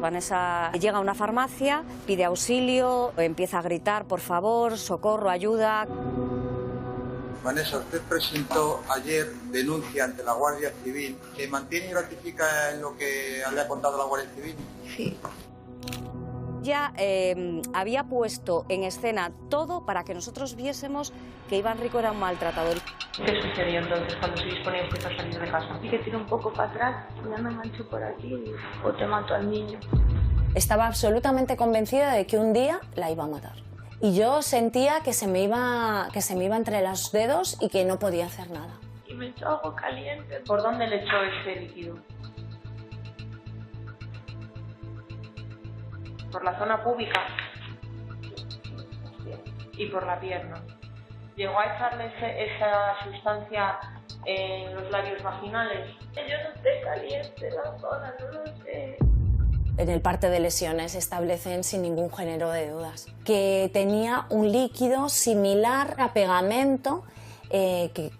Vanessa llega a una farmacia, pide auxilio, empieza a gritar, por favor, socorro, ayuda. Vanessa, usted presentó ayer denuncia ante la Guardia Civil. ¿Se mantiene y ratifica en lo que le ha contado la Guardia Civil? Sí. Ya había puesto en escena todo para que nosotros viésemos que Iván Rico era un maltratador. ¿Qué sucedió entonces cuando se disponía usted a salir de casa? Y que tiro un poco para atrás, ya me mancho por aquí o te mato al niño. Estaba absolutamente convencida de que un día la iba a matar. Y yo sentía que se me iba entre los dedos y que no podía hacer nada. Y me echó algo caliente. ¿Por dónde le echó ese líquido? Por la zona púbica y por la pierna. ¿Llegó a echarle esa sustancia en los labios vaginales? Yo no sé caliente la zona, no lo sé. En el parte de lesiones establecen sin ningún género de dudas que tenía un líquido similar a pegamento que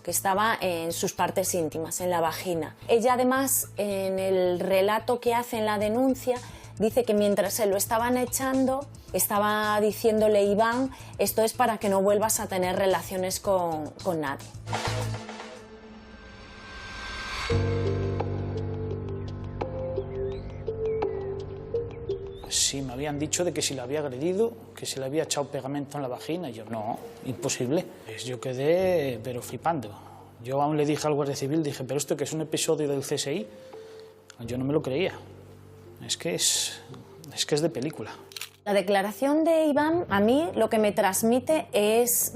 estaba en sus partes íntimas, en la vagina. Ella además, en el relato que hace en la denuncia, dice que mientras se lo estaban echando, estaba diciéndole Iván, esto es para que no vuelvas a tener relaciones con nadie. Sí, me habían dicho de que si la había agredido, que si le había echado pegamento en la vagina. Y yo, no, imposible. Pues yo quedé, pero flipando. Yo aún le dije al Guardia Civil, dije, pero esto que es un episodio del CSI, yo no me lo creía. Es que es de película. La declaración de Iván a mí lo que me transmite es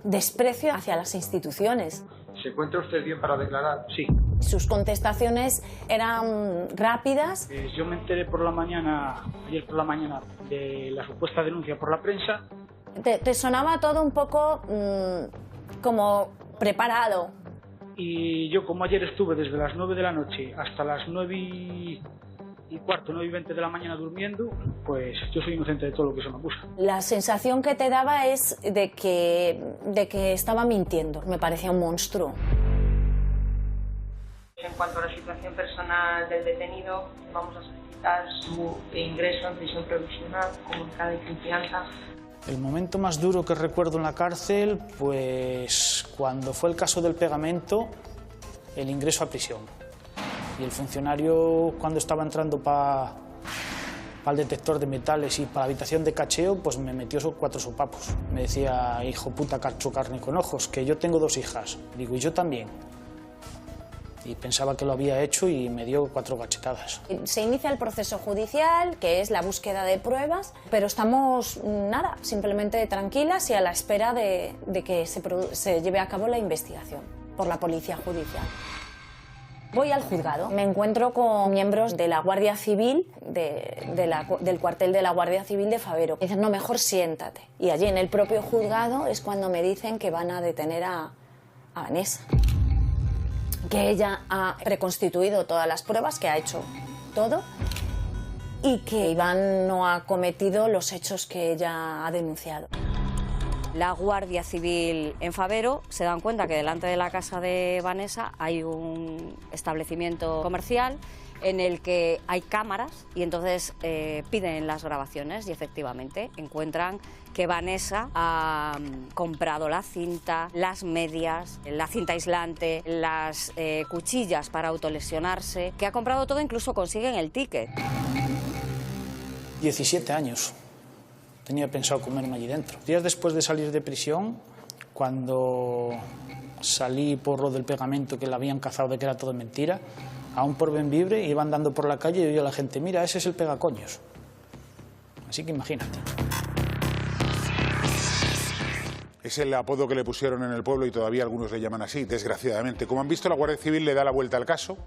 desprecio hacia las instituciones. ¿Se encuentra usted bien para declarar? Sí. Sus contestaciones eran rápidas. Yo me enteré por la mañana, ayer por la mañana, de la supuesta denuncia por la prensa. Te sonaba todo un poco como preparado. Y yo, como ayer estuve desde las 9 de la noche hasta las 9:15, 9:20 de la mañana durmiendo, pues yo soy inocente de todo lo que se me acusa. La sensación que te daba es de que estaba mintiendo. Me parecía un monstruo. En cuanto a la situación personal del detenido, vamos a solicitar su ingreso en prisión provisional, comunicada y confianza. El momento más duro que recuerdo en la cárcel, pues cuando fue el caso del pegamento, el ingreso a prisión. Y el funcionario, cuando estaba entrando para el detector de metales y para la habitación de cacheo, pues me metió 4 sopapos. Me decía, hijo puta, cacho carne con ojos, que yo tengo 2 hijas. Digo, y yo también. Y pensaba que lo había hecho y me dio 4 cachetadas. Se inicia el proceso judicial, que es la búsqueda de pruebas, pero estamos, simplemente tranquilas y a la espera de que se lleve a cabo la investigación por la Policía Judicial. Voy al juzgado, me encuentro con miembros de la Guardia Civil, del cuartel de la Guardia Civil de Favero. Me dicen, no, mejor siéntate. Y allí en el propio juzgado es cuando me dicen que van a detener a Vanessa. Que ella ha reconstituido todas las pruebas, que ha hecho todo, y que Iván no ha cometido los hechos que ella ha denunciado. La Guardia Civil en Favero se dan cuenta que delante de la casa de Vanessa hay un establecimiento comercial en el que hay cámaras y entonces piden las grabaciones y efectivamente encuentran que Vanessa ha comprado la cinta, las medias, la cinta aislante, las cuchillas para autolesionarse, que ha comprado todo, incluso consiguen el ticket. 17 años tenía pensado comerme allí dentro. Días después de salir de prisión, cuando salí por lo del pegamento que le habían cazado de que era todo mentira, aún por Bembibre, iba andando por la calle y oía a la gente, mira, ese es el pegacoños. Así que imagínate. Es el apodo que le pusieron en el pueblo y todavía algunos le llaman así, desgraciadamente. Como han visto, la Guardia Civil le da la vuelta al caso.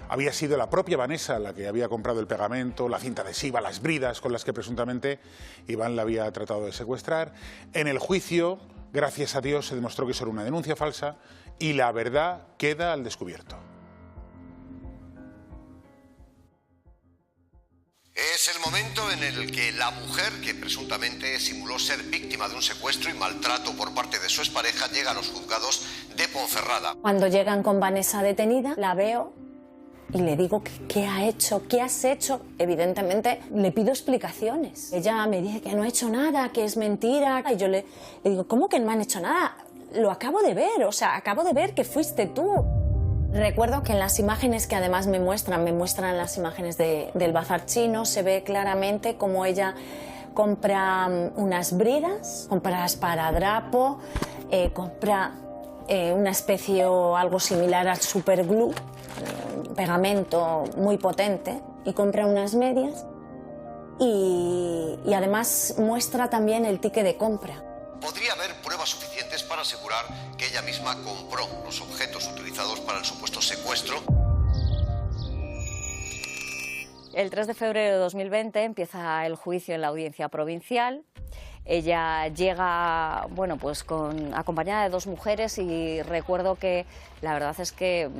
Había sido la propia Vanessa la que había comprado el pegamento, la cinta adhesiva, las bridas con las que presuntamente Iván la había tratado de secuestrar. En el juicio, gracias a Dios, se demostró que eso era una denuncia falsa y la verdad queda al descubierto. Es el momento en el que la mujer, que presuntamente simuló ser víctima de un secuestro y maltrato por parte de su expareja, llega a los juzgados de Ponferrada. Cuando llegan con Vanessa detenida, la veo Y le digo, ¿qué ha hecho? ¿Qué has hecho? Evidentemente le pido explicaciones. Ella me dice que no ha hecho nada, que es mentira. Y yo le digo, ¿cómo que no me han hecho nada? Lo acabo de ver, o sea, acabo de ver que fuiste tú. Recuerdo que en las imágenes que además me muestran las imágenes del bazar chino, se ve claramente cómo ella compra unas bridas, compra esparadrapo, compra una especie o algo similar al superglue, pegamento muy potente, y compra unas medias y además muestra también el ticket de compra. Podría haber pruebas suficientes para asegurar que ella misma compró los objetos utilizados para el supuesto secuestro. El 3 de febrero de 2020 empieza el juicio en la audiencia provincial. Ella llega, bueno, pues acompañada de 2 mujeres, y recuerdo que la verdad es que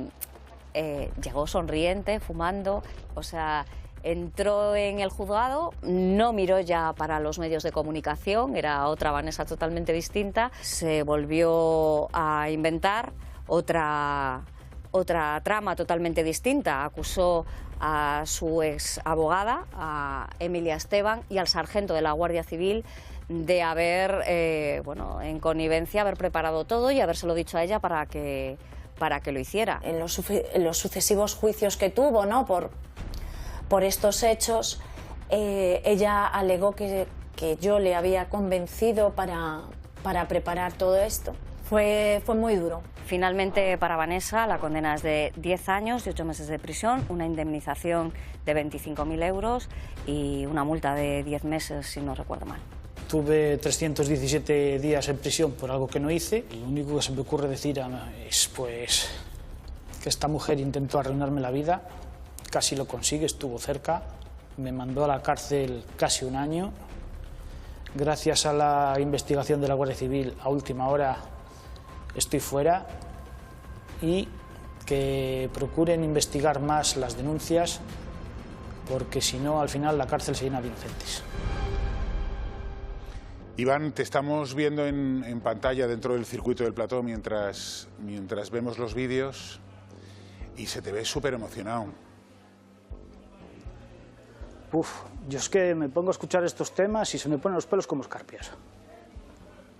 llegó sonriente, fumando, o sea, entró en el juzgado, no miró ya para los medios de comunicación, era otra Vanessa totalmente distinta, se volvió a inventar otra trama totalmente distinta, acusó a su ex abogada, a Emilia Esteban, y al sargento de la Guardia Civil de haber, bueno, en connivencia, haber preparado todo y habérselo dicho a ella para que lo hiciera. En los sucesivos juicios que tuvo, ¿no?, por estos hechos, ella alegó que yo le había convencido para preparar todo esto. Fue muy duro. Finalmente, para Vanessa, la condena es de 10 años y 8 meses de prisión, una indemnización de 25.000 euros y una multa de 10 meses, si no recuerdo mal. Tuve 317 días en prisión por algo que no hice. Lo único que se me ocurre decir es pues que esta mujer intentó arruinarme la vida, casi lo consigue, estuvo cerca, me mandó a la cárcel casi 1 año. Gracias a la investigación de la Guardia Civil, a última hora estoy fuera, y que procuren investigar más las denuncias, porque si no, al final la cárcel se llena de inocentes. Iván, te estamos viendo en pantalla dentro del circuito del plató mientras vemos los vídeos, y se te ve súper emocionado. Yo es que me pongo a escuchar estos temas y se me ponen los pelos como escarpias.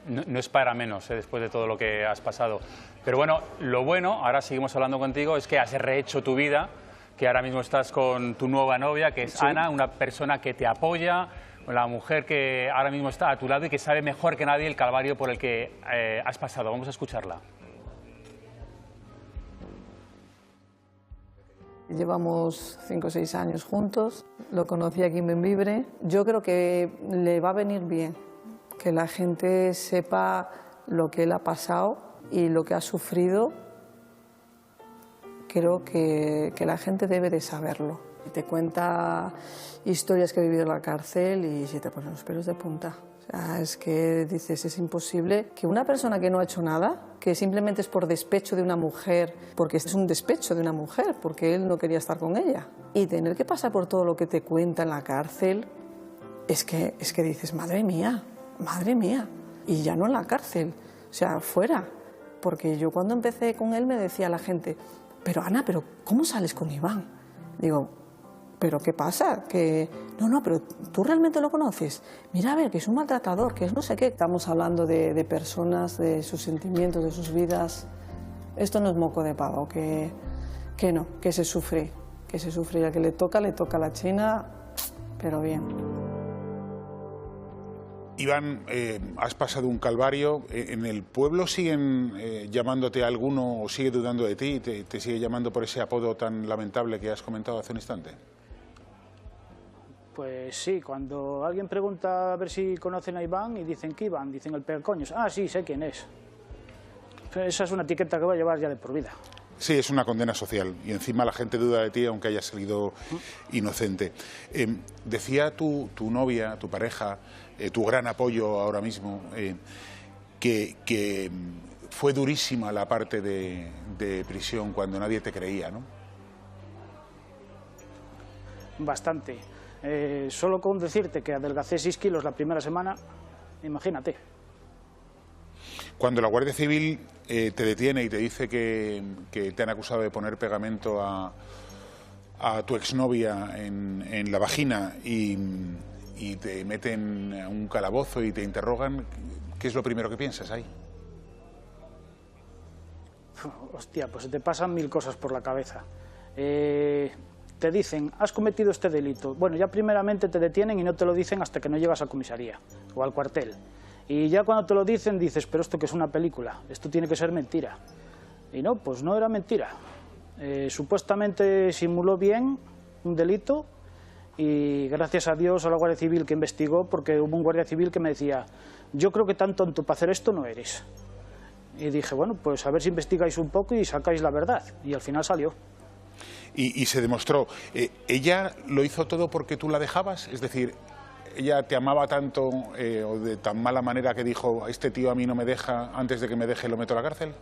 No es para menos, después de todo lo que has pasado. Pero bueno, lo bueno, ahora seguimos hablando contigo, es que has rehecho tu vida, que ahora mismo estás con tu nueva novia, que es sí. Ana, una persona que te apoya, la mujer que ahora mismo está a tu lado y que sabe mejor que nadie el calvario por el que has pasado. Vamos a escucharla. Llevamos 5 o 6 años juntos, lo conocí aquí en Bembibre. Yo creo que le va a venir bien que la gente sepa lo que él ha pasado y lo que ha sufrido. Creo que la gente debe de saberlo. Te cuenta historias que ha vivido en la cárcel y se te ponen los pelos de punta. O sea, es que dices, es imposible que una persona que no ha hecho nada, que simplemente es por despecho de una mujer, porque es un despecho de una mujer, porque él no quería estar con ella, y tener que pasar por todo lo que te cuenta en la cárcel, es que dices, madre mía, y ya no en la cárcel, o sea, fuera. Porque yo cuando empecé con él me decía la gente, pero Ana, ¿pero cómo sales con Iván? Digo, ¿pero qué pasa? Que no, pero tú realmente lo conoces. Mira, a ver, que es un maltratador, que es no sé qué. Estamos hablando de personas, de sus sentimientos, de sus vidas. Esto no es moco de pavo, que no, que se sufre, y al que le toca la china, pero bien. Iván, has pasado un calvario. ¿En el pueblo siguen llamándote a alguno o sigue dudando de ti? ¿Te sigue llamando por ese apodo tan lamentable que has comentado hace un instante? Pues sí, cuando alguien pregunta a ver si conocen a Iván y dicen que Iván, dicen el pegacoños. Ah, sí, sé quién es. Esa es una etiqueta que va a llevar ya de por vida. Sí, es una condena social y encima la gente duda de ti aunque hayas salido inocente. Decía tu novia, tu pareja, tu gran apoyo ahora mismo, que fue durísima la parte de prisión cuando nadie te creía, ¿no? Bastante. Solo con decirte que adelgacé 6 kilos la primera semana, imagínate. Cuando la Guardia Civil te detiene y te dice que te han acusado de poner pegamento a a tu exnovia en la vagina y te meten a un calabozo y te interrogan, ¿qué es lo primero que piensas ahí? Hostia, pues te pasan mil cosas por la cabeza. Te dicen, has cometido este delito. Bueno, ya primeramente te detienen y no te lo dicen hasta que no llegas a comisaría o al cuartel. Y ya cuando te lo dicen dices, pero esto que es una película, esto tiene que ser mentira. Y no, pues no era mentira. Supuestamente simuló bien un delito y gracias a Dios a la Guardia Civil que investigó, porque hubo un guardia civil que me decía, yo creo que tan tonto para hacer esto no eres. Y dije, bueno, pues a ver si investigáis un poco y sacáis la verdad. Y al final salió. Y se demostró. ¿Ella lo hizo todo porque tú la dejabas? Es decir, ¿ella te amaba tanto o de tan mala manera que dijo, este tío a mí no me deja, antes de que me deje lo meto a la cárcel?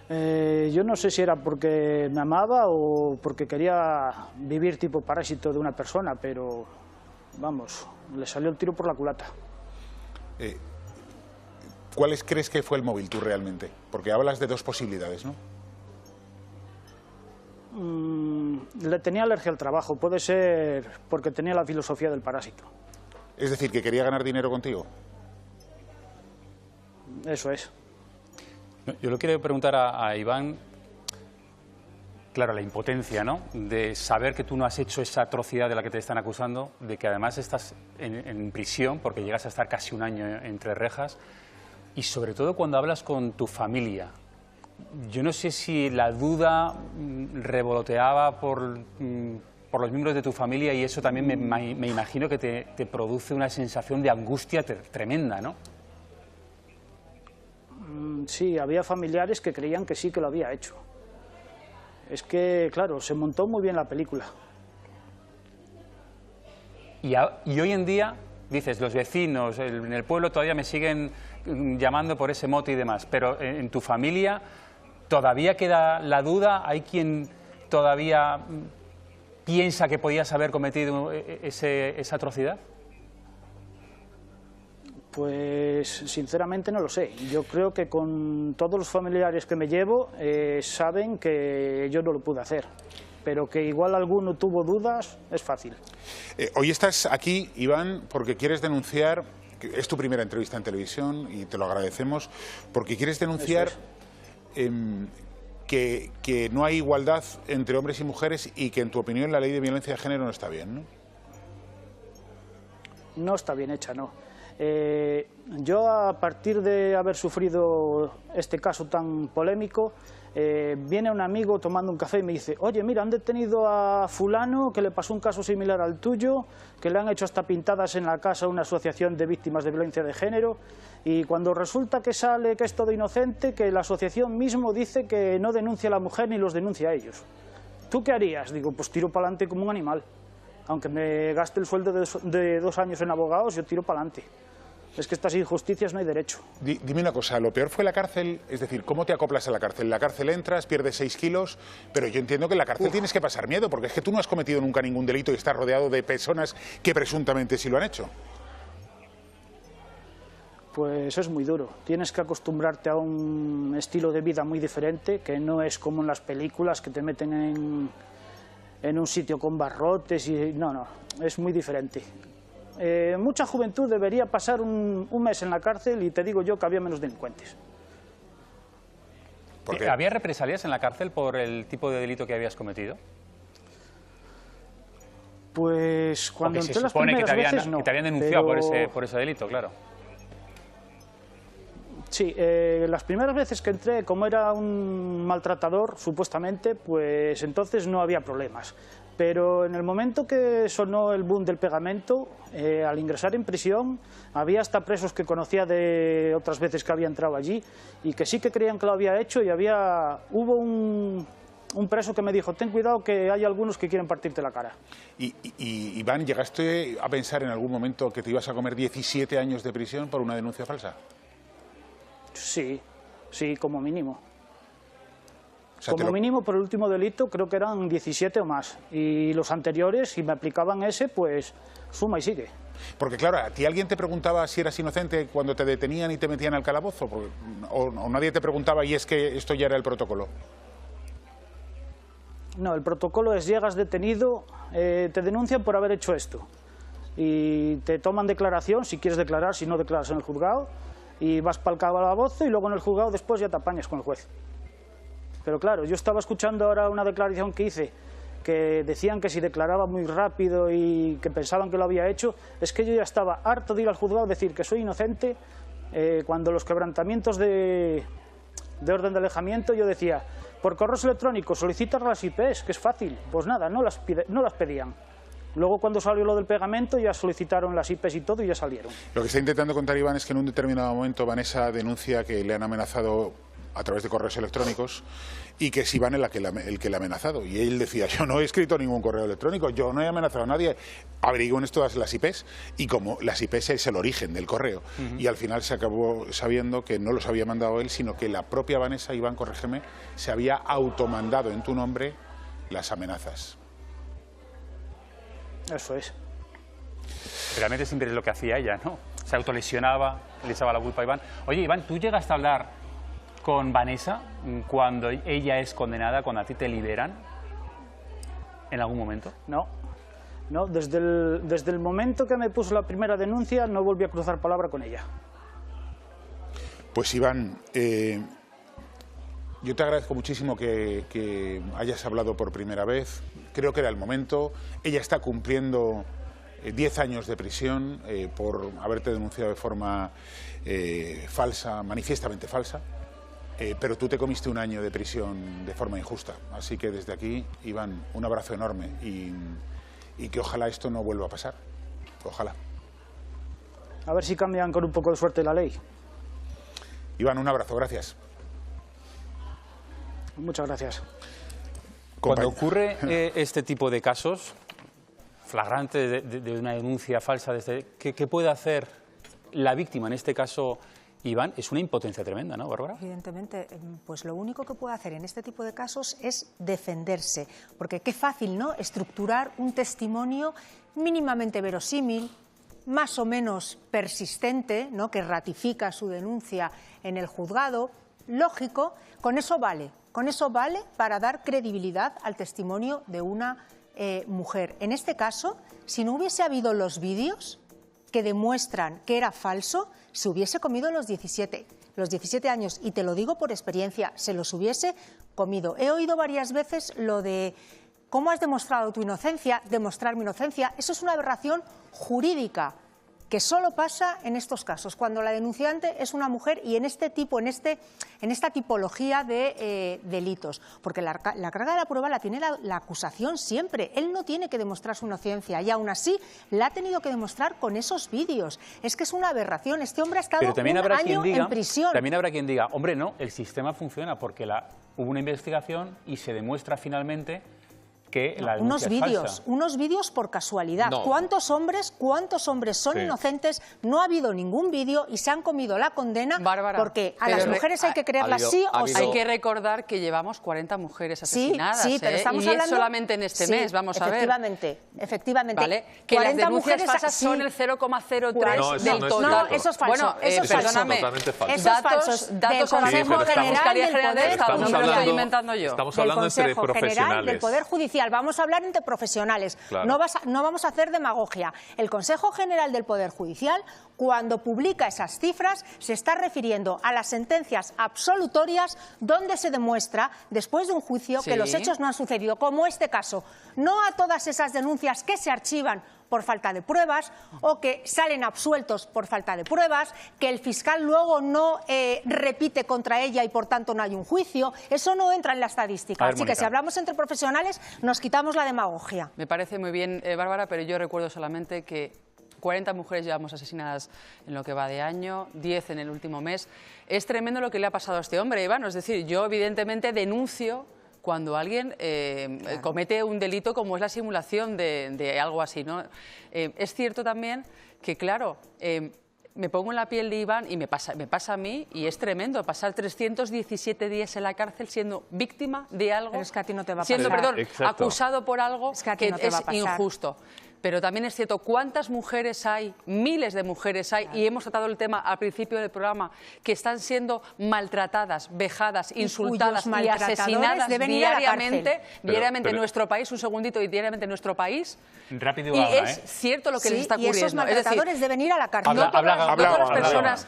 Yo no sé si era porque me amaba o porque quería vivir tipo parásito de una persona, pero vamos, le salió el tiro por la culata. ¿Cuál crees que fue el móvil tú realmente? Porque hablas de dos posibilidades, ¿no? Le tenía alergia al trabajo, puede ser porque tenía la filosofía del parásito. Es decir, que quería ganar dinero contigo. Eso es. Yo le quiero preguntar a Iván, claro, la impotencia, ¿no?, de saber que tú no has hecho esa atrocidad de la que te están acusando, de que además estás en prisión porque llegas a estar casi un año entre rejas, y sobre todo cuando hablas con tu familia. Yo no sé si la duda revoloteaba por los miembros de tu familia y eso también me imagino que te produce una sensación de angustia tremenda, ¿no? Sí, había familiares que creían que sí que lo había hecho. Es que, claro, se montó muy bien la película. Y hoy en día, dices, los vecinos en el pueblo todavía me siguen llamando por ese mote y demás, pero en tu familia todavía queda la duda, ¿hay quien todavía piensa que podías haber cometido esa atrocidad? Pues sinceramente no lo sé. Yo creo que con todos los familiares que me llevo saben que yo no lo pude hacer, pero que igual alguno tuvo dudas es fácil. Hoy estás aquí, Iván, porque quieres denunciar, es tu primera entrevista en televisión y te lo agradecemos, porque quieres denunciar que no hay igualdad entre hombres y mujeres y que en tu opinión la ley de violencia de género no está bien, ¿no? No está bien hecha, no. Yo, a partir de haber sufrido este caso tan polémico, viene un amigo tomando un café y me dice, oye, mira, han detenido a fulano que le pasó un caso similar al tuyo, que le han hecho hasta pintadas en la casa a una asociación de víctimas de violencia de género, y cuando resulta que sale que es todo inocente, que la asociación mismo dice que no denuncia a la mujer ni los denuncia a ellos. ¿Tú qué harías? Digo, pues tiro para adelante como un animal. Aunque me gaste el sueldo de 2 años en abogados, yo tiro para adelante. Es que estas injusticias no hay derecho. Dime una cosa, lo peor fue la cárcel, es decir, ¿cómo te acoplas a la cárcel? En la cárcel entras, pierdes 6 kilos, pero yo entiendo que en la cárcel tienes que pasar miedo, porque es que tú no has cometido nunca ningún delito y estás rodeado de personas que presuntamente sí lo han hecho. Pues es muy duro. Tienes que acostumbrarte a un estilo de vida muy diferente, que no es como en las películas que te meten en un sitio con barrotes y no, es muy diferente. Mucha juventud debería pasar un mes en la cárcel y te digo yo que había menos delincuentes. ¿Había represalias en la cárcel por el tipo de delito que habías cometido? Pues cuando entré las primeras veces no. Que te habían denunciado por ese delito, claro. Sí, las primeras veces que entré, como era un maltratador, supuestamente, pues entonces no había problemas. Pero en el momento que sonó el boom del pegamento, al ingresar en prisión, había hasta presos que conocía de otras veces que había entrado allí y que sí que creían que lo había hecho, y hubo un preso que me dijo, ten cuidado que hay algunos que quieren partirte la cara. Y Iván, ¿llegaste a pensar en algún momento que te ibas a comer 17 años de prisión por una denuncia falsa? Sí, como mínimo. O sea, como mínimo por el último delito creo que eran 17 o más. Y los anteriores, si me aplicaban ese, pues suma y sigue. Porque claro, ¿a ti alguien te preguntaba si eras inocente cuando te detenían y te metían al calabozo? O nadie te preguntaba y es que esto ya era el protocolo. No, el protocolo es: llegas detenido, te denuncian por haber hecho esto. Y te toman declaración, si quieres declarar, si no declaras en el juzgado, y vas para el calabozo y luego en el juzgado después ya te apañas con el juez. Pero claro, yo estaba escuchando ahora una declaración que hice, que decían que si declaraba muy rápido y que pensaban que lo había hecho. Es que yo ya estaba harto de ir al juzgado a decir que soy inocente. Cuando los quebrantamientos de orden de alejamiento, yo decía, por correos electrónicos solicitas las IPs, que es fácil. Pues nada, no las pedían. Luego, cuando salió lo del pegamento, ya solicitaron las IPs y todo y ya salieron. Lo que está intentando contar Iván es que en un determinado momento Vanessa denuncia que le han amenazado a través de correos electrónicos y que es Iván el que le ha amenazado. Y él decía, yo no he escrito ningún correo electrónico, yo no he amenazado a nadie. Averigüen todas las IPs, y como las IPs es el origen del correo. Y al final se acabó sabiendo que no los había mandado él, sino que la propia Vanessa, Iván, corrígeme, se había automandado en tu nombre las amenazas. Eso es. Realmente siempre es lo que hacía ella, ¿no? Se autolesionaba, le echaba la culpa a Iván. Oye, Iván, ¿tú llegaste a hablar con Vanessa cuando ella es condenada, cuando a ti te liberan? ¿En algún momento? No, desde el momento que me puso la primera denuncia no volví a cruzar palabra con ella. Pues Iván, yo te agradezco muchísimo que hayas hablado por primera vez. Creo que era el momento. Ella está cumpliendo 10 años de prisión por haberte denunciado de forma falsa, manifiestamente falsa. Pero tú te comiste un año de prisión de forma injusta. Así que desde aquí, Iván, un abrazo enorme y que ojalá esto no vuelva a pasar. Ojalá. A ver si cambian con un poco de suerte la ley. Iván, un abrazo, gracias. Muchas gracias. Cuando ocurre este tipo de casos flagrantes de una denuncia falsa, ¿qué puede hacer la víctima, en este caso Iván? Es una impotencia tremenda, ¿no, Bárbara? Evidentemente, pues lo único que puede hacer en este tipo de casos es defenderse, porque qué fácil, ¿no?, estructurar un testimonio mínimamente verosímil, más o menos persistente, ¿no?, que ratifica su denuncia en el juzgado, lógico. Con eso vale para dar credibilidad al testimonio de una mujer. En este caso, si no hubiese habido los vídeos que demuestran que era falso, se hubiese comido los 17 años, y te lo digo por experiencia, se los hubiese comido. He oído varias veces lo de ¿cómo has demostrado tu inocencia? Demostrar mi inocencia, eso es una aberración jurídica que solo pasa en estos casos, cuando la denunciante es una mujer y en esta tipología de delitos, porque la carga de la prueba la tiene la acusación siempre. Él no tiene que demostrar su inocencia y aún así la ha tenido que demostrar con esos vídeos. Es que es una aberración. Este hombre ha estado un año en prisión. También habrá quien diga, hombre, no, el sistema funciona porque hubo una investigación y se demuestra finalmente que la denuncia es falsa. Unos vídeos por casualidad. No. ¿Cuántos hombres son inocentes? No ha habido ningún vídeo y se han comido la condena, Bárbara, porque a las mujeres hay que creerlas sí o sí. Hay que recordar que llevamos 40 mujeres asesinadas. Sí, pero estamos hablando solamente en este mes, vamos a ver. Efectivamente. ¿Vale? Que las denuncias falsas son el 0,03 del total. No, eso es falso. Bueno, perdóname. Eso es falso. Datos Consejo General del Estado, no me lo estoy inventando yo. Estamos hablando entre profesionales. Del Poder Judicial. Vamos a hablar entre profesionales, claro. No vamos a hacer demagogia. El Consejo General del Poder Judicial, cuando publica esas cifras, se está refiriendo a las sentencias absolutorias donde se demuestra, después de un juicio, que los hechos no han sucedido, como este caso. No a todas esas denuncias que se archivan por falta de pruebas o que salen absueltos por falta de pruebas, que el fiscal luego no repite contra ella y por tanto no hay un juicio. Eso no entra en la estadística. Así que si hablamos entre profesionales nos quitamos la demagogia. Me parece muy bien, Bárbara, pero yo recuerdo solamente que 40 mujeres llevamos asesinadas en lo que va de año, 10 en el último mes. Es tremendo lo que le ha pasado a este hombre, Iván. Es decir, yo evidentemente denuncio cuando alguien comete un delito como es la simulación de algo así, ¿no? Es cierto también que, claro, me pongo en la piel de Iván y me pasa a mí, y es tremendo pasar 317 días en la cárcel siendo víctima de algo, pero es que a ti no te va a siendo, pasar. acusado por algo que es injusto. Pero también es cierto, ¿cuántas mujeres hay? Miles de mujeres hay, y hemos tratado el tema al principio del programa, que están siendo maltratadas, vejadas, insultadas y asesinadas diariamente en nuestro país, un segundito, y diariamente en nuestro país. Rápido, y es cierto lo que les está ocurriendo. Y esos maltratadores deben ir a la cárcel. No todas las personas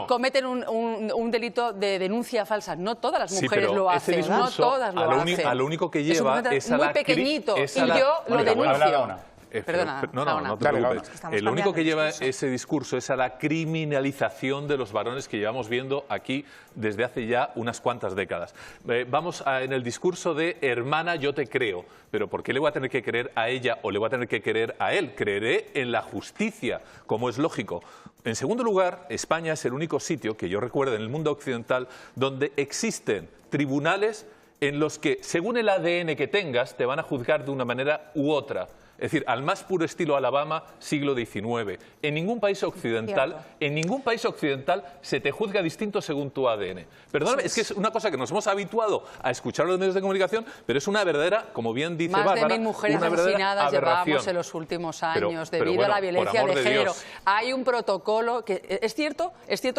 cometen un delito de denuncia falsa. No todas las mujeres lo hacen. No todas lo hacen. A lo único que lleva es a la... muy pequeñito, y yo lo denuncio. Perdona, no te preocupes. Lo único que lleva ese discurso es a la criminalización de los varones que llevamos viendo aquí desde hace ya unas cuantas décadas. Vamos en el discurso de hermana, yo te creo, pero ¿por qué le voy a tener que creer a ella o le voy a tener que creer a él? Creeré en la justicia, como es lógico. En segundo lugar, España es el único sitio que yo recuerdo en el mundo occidental donde existen tribunales en los que, según el ADN que tengas, te van a juzgar de una manera u otra. Es decir, al más puro estilo Alabama, siglo XIX. En ningún país occidental se te juzga distinto según tu ADN. Perdóname, es que es una cosa que nos hemos habituado a escuchar en los medios de comunicación, pero es una verdadera, como bien dice Bárbara, más de 1000 mujeres asesinadas llevamos en los últimos años debido a la violencia de género. Hay un protocolo que es cierto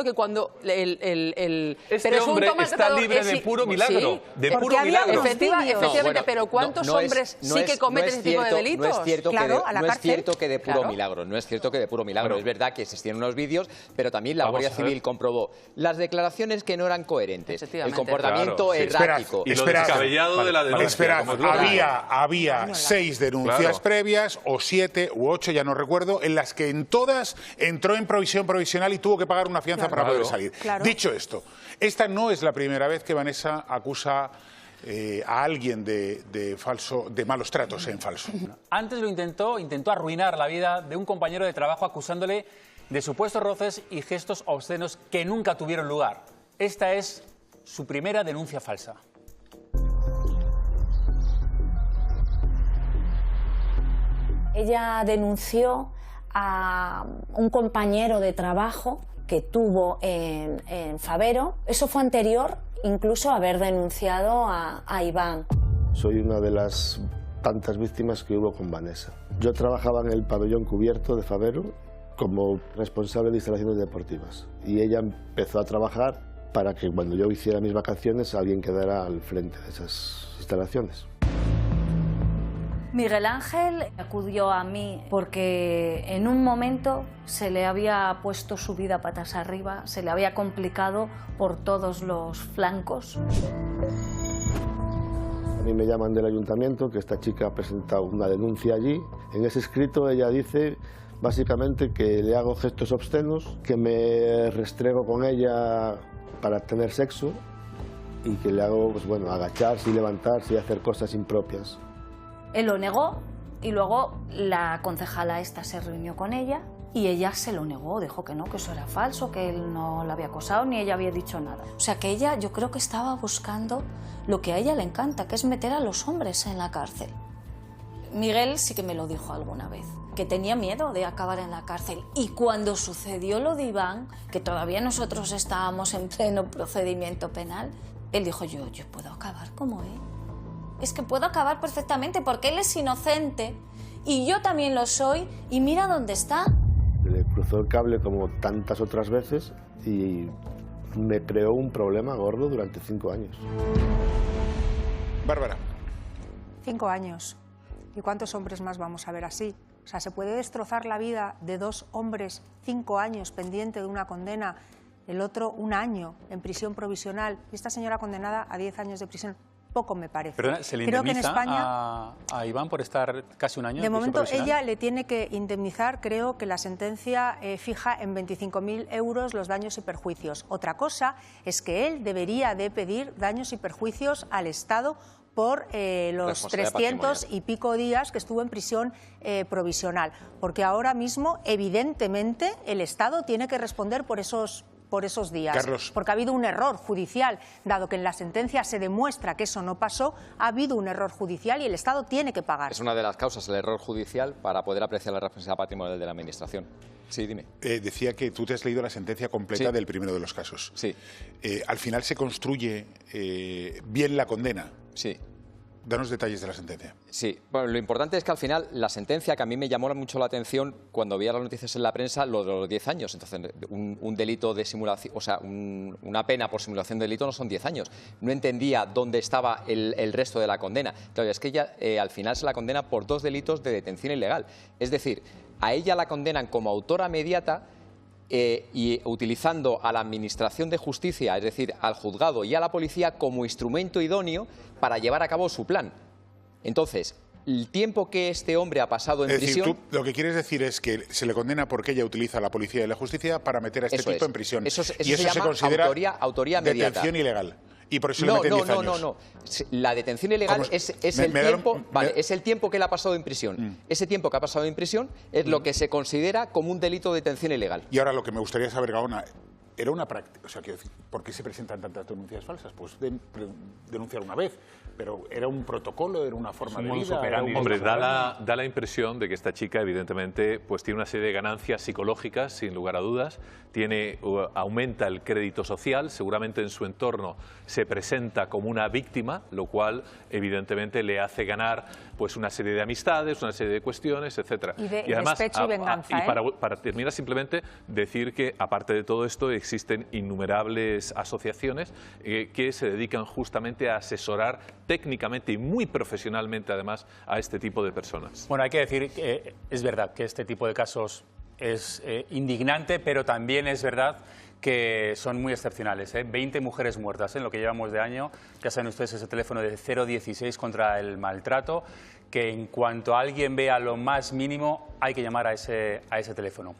que cuando el este hombre está libre de puro milagro, de puro milagro. Efectivamente, pero ¿cuántos hombres sí que cometen ese tipo de delitos? No es cierto que de puro milagro, no es cierto que de puro milagro. Es verdad que existían unos vídeos, pero también la Guardia Civil comprobó las declaraciones que no eran coherentes, el comportamiento errático. Y lo descabellado de la denuncia. Había 6 denuncias previas, o 7 u 8, ya no recuerdo, en las que en todas entró en provisión provisional y tuvo que pagar una fianza para poder salir. Dicho esto, esta no es la primera vez que Vanessa acusa a alguien de malos tratos en falso. Antes lo intentó arruinar la vida de un compañero de trabajo acusándole de supuestos roces y gestos obscenos que nunca tuvieron lugar. Esta es su primera denuncia falsa. Ella denunció a un compañero de trabajo que tuvo en Favero. Eso fue anterior incluso a haber denunciado a Iván. Soy una de las tantas víctimas que hubo con Vanessa. Yo trabajaba en el pabellón cubierto de Favero como responsable de instalaciones deportivas y ella empezó a trabajar para que cuando yo hiciera mis vacaciones alguien quedara al frente de esas instalaciones. Miguel Ángel acudió a mí porque en un momento se le había puesto su vida patas arriba, se le había complicado por todos los flancos. A mí me llaman del ayuntamiento que esta chica ha presentado una denuncia allí. En ese escrito ella dice básicamente que le hago gestos obscenos, que me restrego con ella para tener sexo y que le hago agacharse y levantarse y hacer cosas impropias. Él lo negó y luego la concejala esta se reunió con ella y ella se lo negó, dijo que no, que eso era falso, que él no la había acosado ni ella había dicho nada. O sea que ella, yo creo que estaba buscando lo que a ella le encanta, que es meter a los hombres en la cárcel. Miguel sí que me lo dijo alguna vez, que tenía miedo de acabar en la cárcel. Y cuando sucedió lo de Iván, que todavía nosotros estábamos en pleno procedimiento penal, él dijo, yo puedo acabar como él. Es que puedo acabar perfectamente porque él es inocente y yo también lo soy y mira dónde está. Le cruzó el cable como tantas otras veces y me creó un problema gordo durante 5 años. Bárbara. 5 años. ¿Y cuántos hombres más vamos a ver así? O sea, ¿se puede destrozar la vida de 2 hombres 5 años pendiente de una condena, el otro 1 año en prisión provisional y esta señora condenada a 10 años de prisión? Poco me parece. Perdona, ¿se le Creo que en indemniza España, a Iván por estar casi 1 año de en prisión momento provisional? ella le tiene que indemnizar, creo que la sentencia fija en 25.000 euros los daños y perjuicios. Otra cosa es que él debería de pedir daños y perjuicios al Estado por los 300 y pico días que estuvo en prisión provisional, porque ahora mismo evidentemente el Estado tiene que responder por esos días, Carlos. porque ha habido un error judicial, dado que en la sentencia se demuestra que eso no pasó, ha habido un error judicial y el Estado tiene que pagar. Es una de las causas, el error judicial, para poder apreciar la responsabilidad patrimonial de la Administración. Sí, dime. Decía que tú te has leído la sentencia completa del primero de los casos. Sí. Al final se construye bien la condena. Sí. Danos detalles de la sentencia. Sí, bueno, lo importante es que al final la sentencia, que a mí me llamó mucho la atención cuando veía las noticias en la prensa, lo de los 10 años. Entonces, un delito de simulación, o sea, una pena por simulación de delito no son 10 años. No entendía dónde estaba el resto de la condena. Entonces, es que ella al final se la condena por 2 delitos de detención ilegal. Es decir, a ella la condenan como autora mediata y utilizando a la Administración de Justicia, es decir, al juzgado y a la policía como instrumento idóneo para llevar a cabo su plan. Entonces, el tiempo que este hombre ha pasado en prisión... Es decir, tú lo que quieres decir es que se le condena porque ella utiliza a la policía y la justicia para meter a este tipo en prisión. Eso y eso se considera autoría mediata. Detención ilegal. Y por eso le meten 10 años. No. La detención ilegal es el tiempo que él ha pasado en prisión. Ese tiempo que ha pasado en prisión es lo que se considera como un delito de detención ilegal. Y ahora lo que me gustaría saber, Gaona, era una práctica, o sea, quiero decir, ¿por qué se presentan tantas denuncias falsas? Pues denunciar una vez, pero ¿era un protocolo, era una forma de vida? Hombre, da la impresión de que esta chica, evidentemente, pues tiene una serie de ganancias psicológicas, sin lugar a dudas, aumenta el crédito social, seguramente en su entorno se presenta como una víctima, lo cual, evidentemente, le hace ganar pues una serie de amistades, una serie de cuestiones, etcétera. Y además, despecho y venganza. Y para terminar, simplemente decir que, aparte de todo esto, existen innumerables asociaciones que se dedican justamente a asesorar técnicamente y muy profesionalmente, además, a este tipo de personas. Bueno, hay que decir que es verdad que este tipo de casos es indignante, pero también es verdad que son muy excepcionales. 20 mujeres muertas en lo que llevamos de año. Ya saben ustedes ese teléfono de 016 contra el maltrato, que en cuanto alguien vea lo más mínimo hay que llamar a ese teléfono.